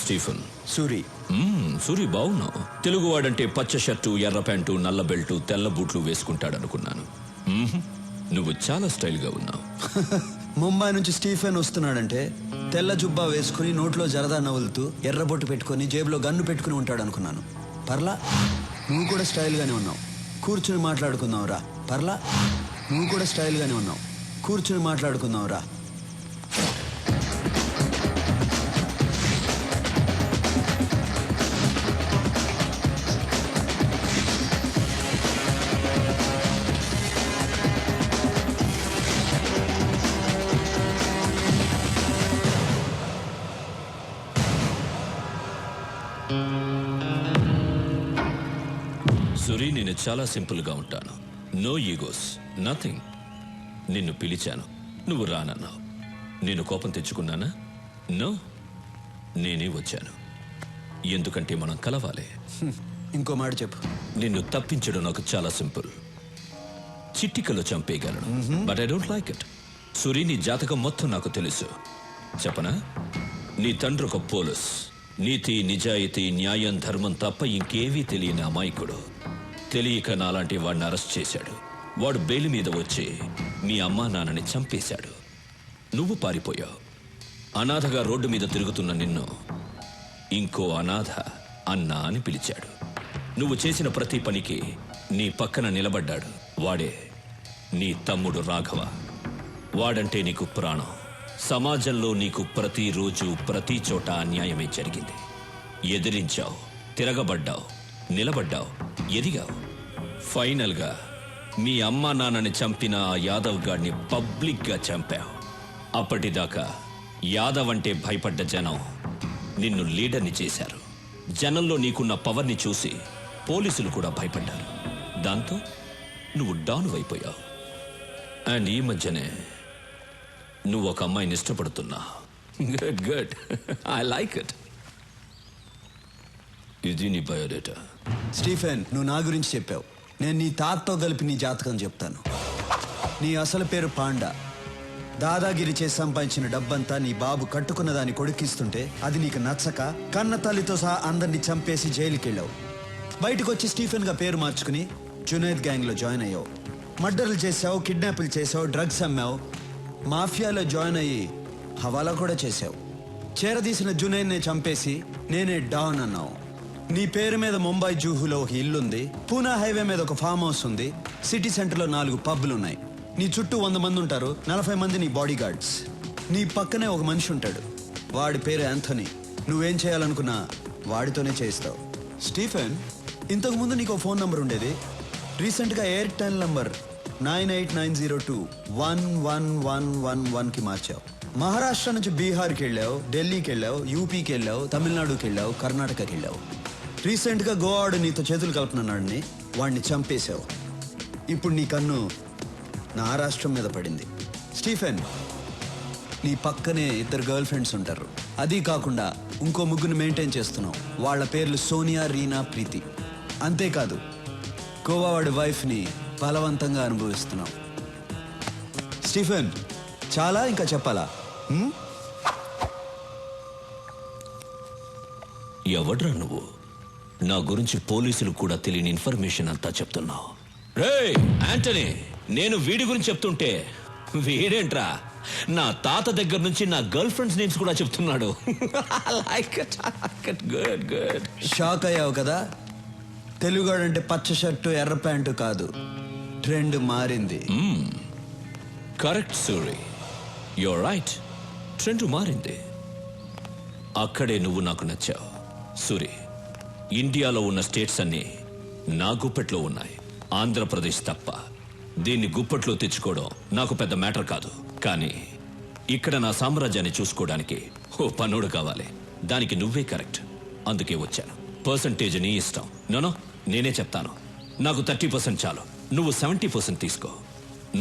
Stephen. Suri. Suri బావున్నావు. తెలుగువాడంటే పచ్చ shirt, ఎర్ర pant, నల్ల బెల్టు, తెల్ల బూట్లు వేసుకుంటాడనుకున్నాను. నువ్వు చాలా స్టైల్గా ఉన్నావు. ముంబై నుంచి స్టీఫెన్ వస్తున్నాడంటే తెల్ల జుబ్బా వేసుకుని నోట్లో జరదా నవ్వులుతూ ఎర్రబొట్టు పెట్టుకుని జేబులో గన్ను పెట్టుకుని ఉంటాడు అనుకున్నాను. పర్లా, నువ్వు కూడా స్టైల్గానే ఉన్నావు. కూర్చుని మాట్లాడుకుందాం రా. పర్లా, నువ్వు కూడా స్టైల్గానే ఉన్నావు. కూర్చుని మాట్లాడుకుందాం రా. సురి, నేను చాలా సింపుల్గా ఉంటాను. No egos, nothing. నిన్ను పిలిచాను, నువ్వు రానన్నావు. నేను కోపం తెచ్చుకున్నానా? నో, నేనే వచ్చాను. ఎందుకంటే మనం కలవాలి. ఇంకో మాట చెప్పు. నిన్ను తప్పించడం నాకు చాలా సింపుల్. చిట్టికలో చంపేయగలను, but I don't like it. Suri, నీ జాతకం మొత్తం నాకు తెలుసు. చెప్పనా? నీ తండ్రి ఒక పోలీస్. నీతి, నిజాయితీ, న్యాయం, ధర్మం తప్ప ఇంకేవీ తెలియని అమాయకుడు. తెలియక నాలాంటి వాడిని అరెస్ట్ చేశాడు. వాడు బెయిల్ మీద వచ్చి మీ అమ్మా నాన్నని చంపేశాడు. నువ్వు పారిపోయావు. అనాథగా రోడ్డు మీద తిరుగుతున్న నిన్ను ఇంకో అనాథ అన్నా అని పిలిచాడు. నువ్వు చేసిన ప్రతి పనికి నీ పక్కన నిలబడ్డాడు. వాడే నీ తమ్ముడు రాఘవ. వాడంటే నీకు ప్రాణం. సమాజంలో నీకు ప్రతిరోజు ప్రతి చోట అన్యాయమే జరిగింది. ఎదిరించావు, తిరగబడ్డావు, నిలబడ్డావు, ఎదిగావు. ఫైనల్గా మీ అమ్మా నాన్నని చంపిన ఆ యాదవ్ గాడిని పబ్లిక్గా చంపావు. అప్పటిదాకా యాదవ్ అంటే భయపడ్డ జనం నిన్ను లీడర్ని చేశారు. జనంలో నీకున్న పవర్ని చూసి పోలీసులు కూడా భయపడ్డారు. దాంతో నువ్వు డౌన్ అయిపోయావు. అండ్ ఈ మధ్యనే నువ్వు ఒక అమ్మాయిని ఇష్టపడుతున్నా. Good good, I like it. ఇది నీ బయోడేటా. స్టీఫెన్, నువ్వు నా గురించి చెప్పావు. నేను నీ తాతతో కలిపి నీ జాతకం చెప్తాను. నీ అసలు పేరు పాండా. దాదాగిరి చేసి సంపాదించిన డబ్బంతా నీ బాబు కట్టుకున్న దాన్ని కొడుకిస్తుంటే అది నీకు నచ్చక కన్న తల్లితో సహా అందరినీ చంపేసి జైలుకి వెళ్ళావు. బయటకు వచ్చి స్టీఫెన్గా పేరు మార్చుకుని జునైద్ గ్యాంగ్లో జాయిన్ అయ్యావు. మర్డర్లు చేసావు, కిడ్నాపులు చేసావు, డ్రగ్స్ అమ్మావు, మాఫియాలో జాయిన్ అయ్యి హవాలా కూడా చేసావు. చేరదీసిన జునైద్నే చంపేసి నేనే డాన్ అన్నావు. నీ పేరు మీద ముంబై జూహులో ఒక ఇల్లుంది, పూనా హైవే మీద ఒక ఫామ్ హౌస్ ఉంది, సిటీ సెంటర్లో 4 పబ్లు ఉన్నాయి. నీ చుట్టూ 100 మంది ఉంటారు, 40 మంది నీ బాడీ గార్డ్స్. నీ పక్కనే ఒక మనిషి ఉంటాడు, వాడి పేరు యాంథనీ. నువ్వేం చేయాలనుకున్నా వాడితోనే చేయిస్తావు. స్టీఫెన్, ఇంతకుముందు నీకు ఫోన్ నంబర్ ఉండేది. రీసెంట్గా ఎయిర్టెల్ నంబర్ 9890211111కి మార్చావు. మహారాష్ట్ర నుంచి బీహార్కి వెళ్ళావు, ఢిల్లీకి వెళ్ళావు, యూపీకి వెళ్ళావు, తమిళనాడుకి వెళ్ళావు, కర్ణాటకకి వెళ్ళావు. రీసెంట్గా గోవాడు నీతో చేతులు కలుపుతున్నాడని వాడిని చంపేశావు. ఇప్పుడు నీ కన్ను నా రాష్ట్రం మీద పడింది. స్టీఫెన్, నీ పక్కనే 2 గర్ల్ ఫ్రెండ్స్ ఉంటారు. అది కాకుండా ఇంకో 3 మెయింటైన్ చేస్తున్నావు. వాళ్ళ పేర్లు సోనియా, రీనా, ప్రీతి. అంతేకాదు, గోవా వాడి వైఫ్ని బలవంతంగా అనుభవిస్తున్నావు. స్టీఫెన్, చాలా ఇంకా చెప్పాలా? ఎవడ్రా నువ్వు? నా గురించి పోలీసులు కూడా తెలియని ఇన్ఫర్మేషన్ అంతా చెప్తున్నావు. రేయ్ యాంటనీ, నేను వీడి గురించి చెప్తుంటే వీడేంట్రా నా తాత దగ్గర నుంచి నా గర్ల్ ఫ్రెండ్స్ నేమ్స్ కూడా చెప్తున్నాడు. Good good. షాక్ అయ్యావు కదా? తెలుగాడంటే పచ్చ షర్టు, ఎర్ర ప్యాంటు కాదు, ట్రెండ్ మారింది. Correct Suri, you're right. Trend మారింది. అక్కడే నువ్వు నాకు నచ్చావు. సూరి, ఇండియాలో ఉన్న స్టేట్స్ అన్నీ నా గుప్పెట్లో ఉన్నాయి, ఆంధ్రప్రదేశ్ తప్ప. దీన్ని గుప్పట్లో తెచ్చుకోవడం నాకు పెద్ద మ్యాటర్ కాదు. కానీ ఇక్కడ నా సామ్రాజ్యాన్ని చూసుకోవడానికి ఓ పనుడు కావాలి. దానికి నువ్వే కరెక్ట్. అందుకే వచ్చాను. పర్సంటేజ్ నీ ఇష్టం. నోనో, నేనే చెప్తాను. నాకు 30% చాలు, నువ్వు 70% తీసుకో.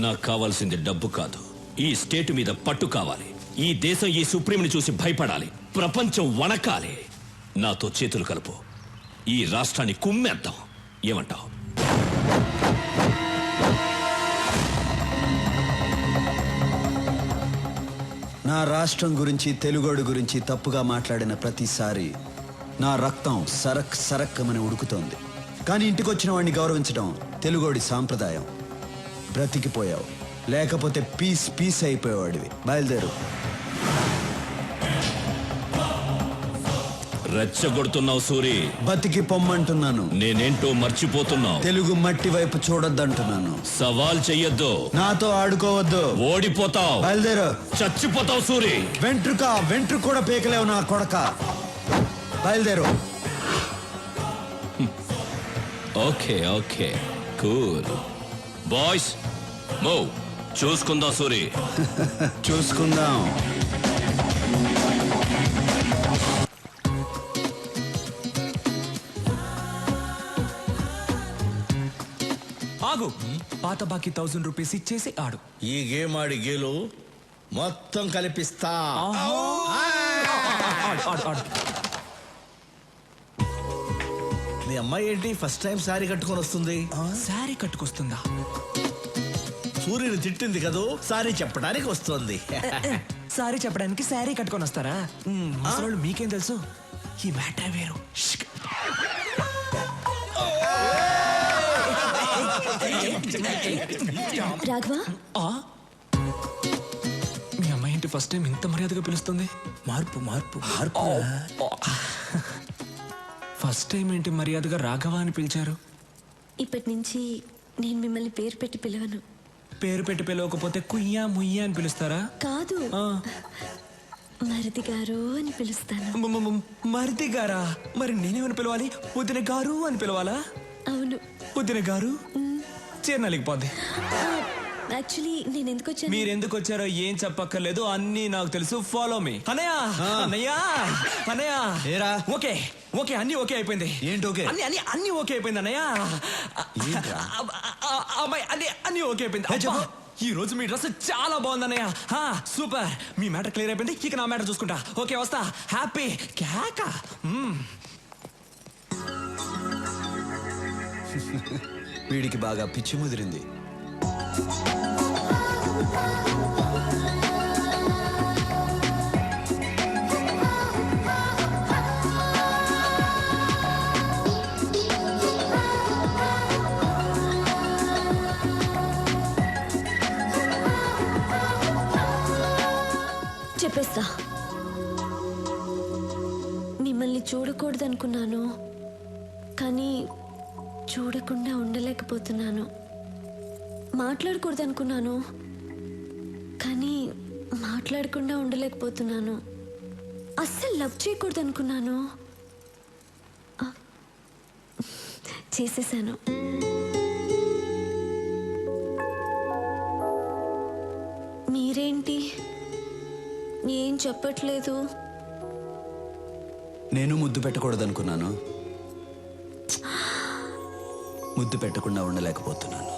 నాకు కావాల్సింది డబ్బు కాదు, ఈ స్టేట్ మీద పట్టు కావాలి. ఈ దేశం ఈ సుప్రీంని చూసి భయపడాలి, ప్రపంచం వణకాలి. నాతో చేతులు కలుపు, ఈ రాష్ట్రాన్ని కుమ్మేద్దాం. ఏమంటావు? నా రాష్ట్రం గురించి తెలుగోడు గురించి తప్పుగా మాట్లాడిన ప్రతిసారి నా రక్తం సరక్ సరక్కమని ఉడుకుతోంది. కానీ ఇంటికి వచ్చిన వాడిని గౌరవించడం తెలుగోడి సాంప్రదాయం. బ్రతికిపోయావు, లేకపోతే పీస్ పీస్ అయిపోయేవాడివి. బయలుదేరు. రెచ్చగొడుతున్నావు సూరి. బతికి పొమ్మంటున్నాను. నేనేంటో మర్చిపోతున్నావు. తెలుగు మట్టి వైపు చూడొద్దంటున్నాను. సవాల్ చెయ్యొద్దు. నాతో ఆడుకోవద్దు. ఓడిపోతావు. బయలుదేరు. చచ్చిపోతావు సూరి. వెంట్రుక కూడా పీకలేవు నా కొడక. బయలుదేరు. Okay okay cool boys, move. చూసుకుందాం సూరి. చూసుకుందాం. ఆగు. పాత బాకీ 1000 రూపీస్ ఇచ్చేసి ఆడు. ఈ గేమ్ ఆడి గేలు మొత్తం కలిపిస్తా. ఆడు. మీ అమ్మాయి ఏంటి ఫస్ట్ టైం సారీ కట్టుకొని వస్తుంది? శారీ కట్టుకొస్తుందా? సూర్యుని తిట్టింది కదూ, సారీ చెప్పడానికి వస్తుంది. సారీ చెప్పడానికి శారీ కట్టుకొని వస్తారా? అసలు మీకేం తెలుసు? ఈ మ్యాటర్ వేరు. షిక్. రాఘవ, మీ అమ్మాయి ఏంటి ఫస్ట్ టైం ఇంత మర్యాదగా పిలుస్తుంది? మార్పు మార్పు మార్పు. ఫస్ట్ టైం ఏంటి మర్యాదగా రాఘవ అని పిలిచారు? ఇప్పటి నుంచి నేను మిమ్మల్ని పేరు పెట్టి పిలవను. పేరు పెట్టి పిలవకపోతే కుయ్యా ముయ్యా అని పిలుస్తారా? కాదు, ఆ. మరిది గారు అని పిలుస్తాను. మరిది గారా? మరి నేనేమని పిలవాలి? వదిన గారు అని పిలవాలా? అవును. వదిన గారు చేరనలేకపోద్ది. యాక్చువల్లీ నేను ఎందుకు వచ్చాను? మీరు ఎందుకు వచ్చారో ఏం చెప్పక్కర్లేదు, అన్నీ నాకు తెలుసు. Follow me. అన్నయ్య అన్నయ్య అన్నయ్య. ఏరా? ఓకే ఓకే, అన్నీ ఓకే అయిపోయింది. ఏంటి ఓకే? అన్నీ ఓకే అయిపోయింది అన్నయ్య. అమ్మాయి అన్నీ ఓకే అయిపోయింది. అబ్బా, ఈ రోజు మీ డ్రెస్ చాలా బాగుంది అన్నయ్య. సూపర్. మీ మ్యాటర్ క్లియర్ అయిపోయింది. ఇక నా మ్యాటర్ చూసుకుంటా. ఓకే వస్తా. హ్యాపీ క్యాకా. వీడికి బాగా పిచ్చి ముదిరింది. చెప్పేస్తా. మిమ్మల్ని చూడకూడదనుకున్నాను, కానీ చూడకుండా ఉండలేకపోతున్నాను. మాట్లాడకూడదనుకున్నాను, కానీ మాట్లాడకుండా ఉండలేకపోతున్నాను. అస్సలు లవ్ చేయకూడదనుకున్నాను, చేసేసాను. మీరేంటి ఏం చెప్పట్లేదు? నేను ముద్దు పెట్టకూడదనుకున్నాను, ముద్దు పెట్టకుండా ఉండలేకపోతున్నాను.